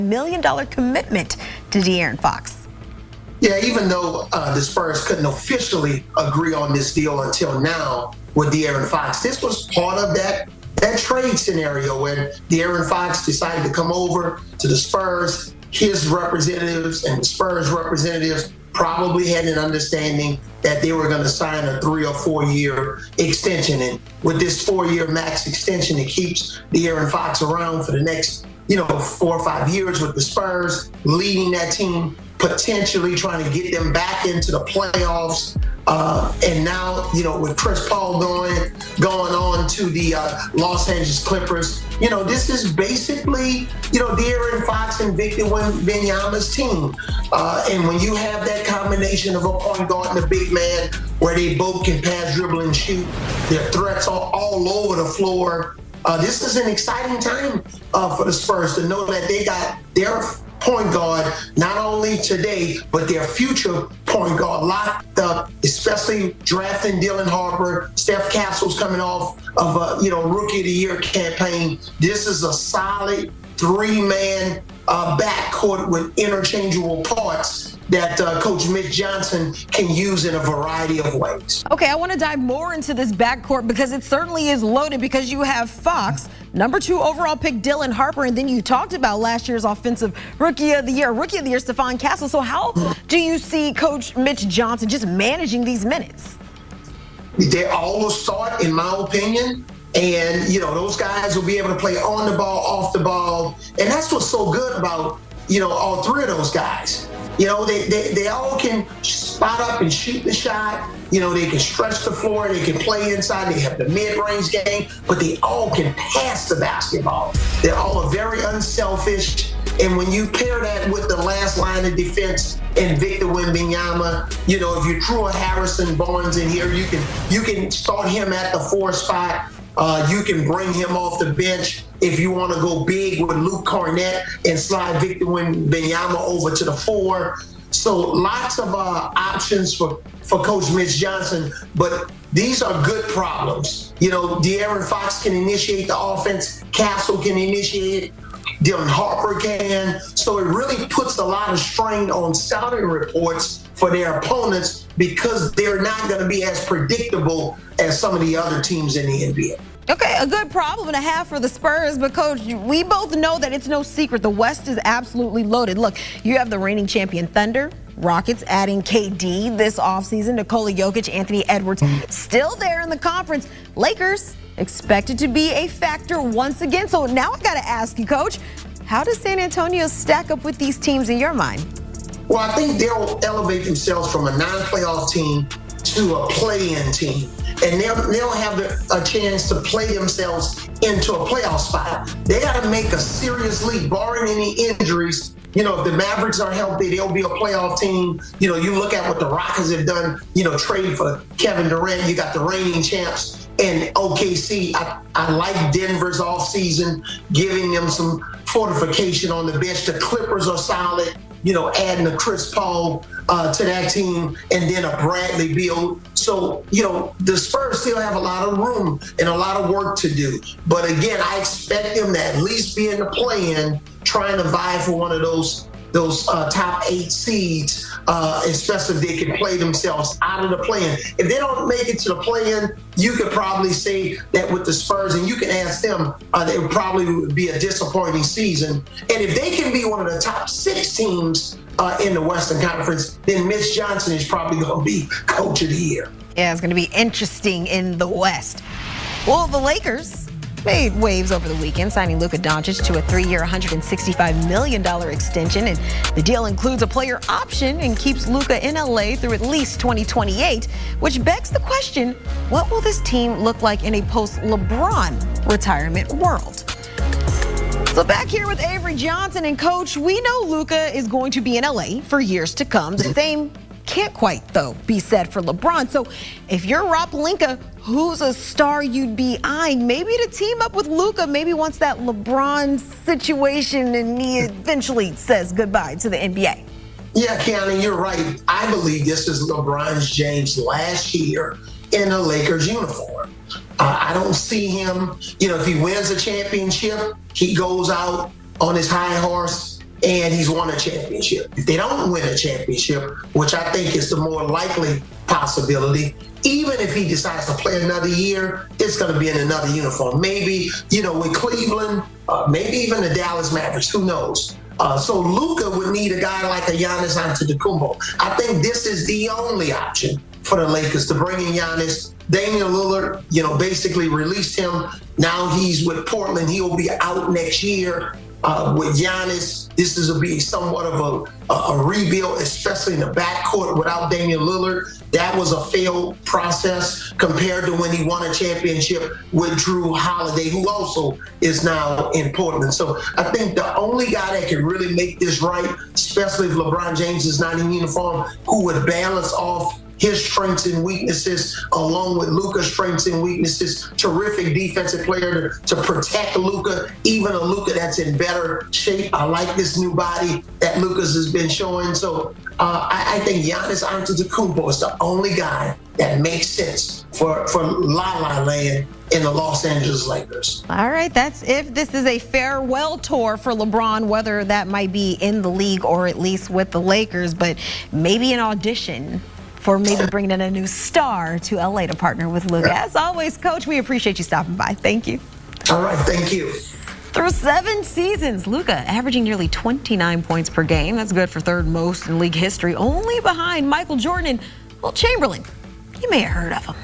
million commitment to De'Aaron Fox. Yeah, even though the Spurs couldn't officially agree on this deal until now with De'Aaron Fox, this was part of that trade scenario when De'Aaron Fox decided to come over to the Spurs. His representatives and the Spurs representatives probably had an understanding that they were going to sign a 3 or 4 year extension. And with this 4-year max extension, it keeps De'Aaron Fox around for the next, 4 or 5 years with the Spurs, leading that team, potentially trying to get them back into the playoffs. And now, with Chris Paul going on to the Los Angeles Clippers, this is basically, De'Aaron Fox and Victor Wembanyama's team. And when you have that combination of a point guard and a big man where they both can pass, dribble, and shoot, their threats are all over the floor. This is an exciting time for the Spurs to know that they got their point guard, not only today, but their future point guard locked up, especially drafting Dylan Harper. Steph Castle's coming off of a Rookie of the Year campaign. This is a solid 3-man backcourt with interchangeable parts that Coach Mitch Johnson can use in a variety of ways. Okay, I want to dive more into this backcourt because it certainly is loaded, because you have Fox, number 2 overall pick Dylan Harper, and then you talked about last year's offensive Rookie of the Year, Stephon Castle. So how do you see Coach Mitch Johnson just managing these minutes? They all will start, in my opinion. And, those guys will be able to play on the ball, off the ball. And that's what's so good about, all 3 of those guys. They all can spot up and shoot the shot. They can stretch the floor. They can play inside. They have the mid-range game, but they all can pass the basketball. They're all very unselfish. And when you pair that with the last line of defense and Victor Wembanyama, if you threw a Harrison Barnes in here, you can start him at the 4 spot. You can bring him off the bench if you want to go big with Luke Cornett and slide Victor Wembanyama over to the 4. So lots of options for Coach Mitch Johnson, but these are good problems. De'Aaron Fox can initiate the offense. Castle can initiate it. Dylan Harper can. So it really puts a lot of strain on scouting reports for their opponents because they're not going to be as predictable as some of the other teams in the NBA. Okay, a good problem and a half for the Spurs, but Coach, we both know that it's no secret the West is absolutely loaded. Look, you have the reigning champion Thunder, Rockets adding KD this offseason, Nikola Jokic, Anthony Edwards still there in the conference. Lakers expected to be a factor once again. So now I got to ask you, Coach, how does San Antonio stack up with these teams in your mind? Well, I think they'll elevate themselves from a non-playoff team to a play-in team. And they'll have a chance to play themselves into a playoff spot. They got to make a serious leap, barring any injuries. If the Mavericks are healthy, they'll be a playoff team. You look at what the Rockets have done, trade for Kevin Durant. You got the reigning champs and OKC. I like Denver's offseason, giving them some fortification on the bench. The Clippers are solid. Adding a Chris Paul to that team and then a Bradley Beal. So, the Spurs still have a lot of room and a lot of work to do. But again, I expect them to at least be in the play-in, trying to vie for one of those top 8 seeds, especially if they can play themselves out of the play-in. If they don't make it to the play-in, you could probably say that with the Spurs, and you can ask them, it would probably be a disappointing season. And if they can be one of the top 6 teams in the Western Conference, then Mitch Johnson is probably going to be Coach of the Year. Yeah, it's going to be interesting in the West. Well, the Lakers made waves over the weekend, signing Luka Doncic to a 3-year, $165 million extension. And the deal includes a player option and keeps Luka in LA through at least 2028, which begs the question, what will this team look like in a post-LeBron retirement world? So back here with Avery Johnson, and Coach, we know Luka is going to be in LA for years to come. The same can't quite, though, be said for LeBron. So if you're Rob Pelinka, who's a star you'd be eyeing maybe to team up with Luka, maybe once that LeBron situation and he eventually says goodbye to the NBA? Yeah, Keanu, you're right. I believe this is LeBron James' last year in a Lakers uniform. I don't see him, if he wins a championship, he goes out on his high horse and he's won a championship. If they don't win a championship, which I think is the more likely possibility, even if he decides to play another year, it's going to be in another uniform. Maybe, with Cleveland, maybe even the Dallas Mavericks, who knows? So Luka would need a guy like a Giannis Antetokounmpo. I think this is the only option for the Lakers to bring in Giannis. Damian Lillard, basically released him. Now he's with Portland. He'll be out next year. With Giannis, this will be somewhat of a rebuild, especially in the backcourt without Damian Lillard. That was a failed process compared to when he won a championship with Drew Holiday, who also is now in Portland. So I think the only guy that can really make this right, especially if LeBron James is not in uniform, who would balance off his strengths and weaknesses, along with Luka's strengths and weaknesses. Terrific defensive player to protect Luka, even a Luka that's in better shape. I like this new body that Luka's has been showing. So I think Giannis Antetokounmpo is the only guy that makes sense for La La Land in the Los Angeles Lakers. All right, that's if this is a farewell tour for LeBron, whether that might be in the league or at least with the Lakers, but maybe an audition for maybe bringing in a new star to LA to partner with Luka. As always, Coach, we appreciate you stopping by. Thank you. All right, thank you. Through 7 seasons, Luka averaging nearly 29 points per game. That's good for third most in league history, only behind Michael Jordan and Will Chamberlain. You may have heard of him.